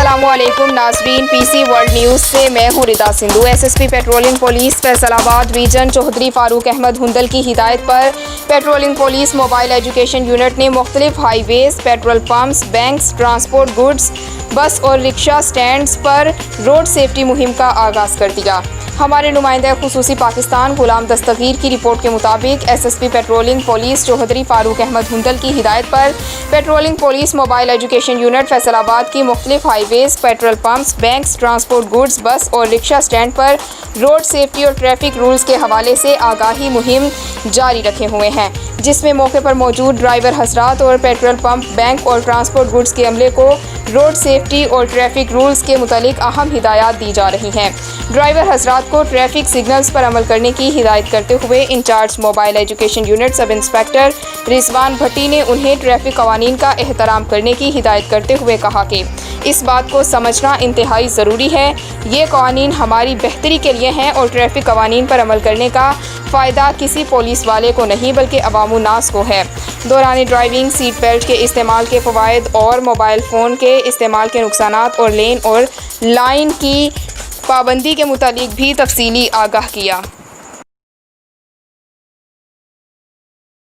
अस्सलाम वालेकुम नाज़रीन, पीसी वर्ल्ड न्यूज़ से मैं हूँ Rida Sindhu. SSP patrolling police Faisalabad region Chaudhry Farooq Ahmad Hundal की हिदायत पर patrolling police mobile education unit ने मुख्तलिफ highways, petrol pumps, banks, transport goods, bus और रिक्शा स्टैंड्स पर रोड सेफ्टी मुहिम का आगाज़ कर दिया। हमारे नुमाइंदा खुसूसी पाकिस्तान गुलाम दस्तगीर की रिपोर्ट के मुताबिक SSP patrolling police Chaudhry Farooq Ahmad Hundal की हिदायत पर patrolling police mobile education unit Faisalabad की मुख्तलिफ highways, petrol pumps, banks, transport goods, bus और रिक्शा स्टैंड पर रोड सेफ्टी और ट्रैफिक रूल्स के हवाले से आगाही मुहिम जारी रखे हुए हैं, जिसमें मौके पर मौजूद ड्राइवर हजरात और पेट्रोल पंप, बैंक और ट्रांसपोर्ट गुड्स के अमले को रोड सेफ्टी और ट्रैफिक रूल्स के मुतालिक अहम हिदायत दी जा रही हैं। ड्राइवर हजरात को ट्रैफिक सिग्नल्स पर अमल करने की हिदायत करते हुए incharge mobile education unit sub inspector Rizwan Bhatti ने उन्हें ट्रैफिक कवानीन का एहतराम करने की हिदायत करते हुए कहा कि इस बात को समझना इंतहाई ज़रूरी है। ये कवानीन हमारी बेहतरी के लिए हैं और ट्रैफिक कवानीन पर अमल करने का फ़ायदा किसी पुलिस वाले को नहीं बल्कि अवामुन नास को है। दौरान ड्राइविंग सीट बेल्ट के इस्तेमाल के फ़वाइद और मोबाइल फ़ोन के इस्तेमाल के नुकसानात और लेन और लाइन की पाबंदी के मुतालिक भी तफसीली आगाह किया।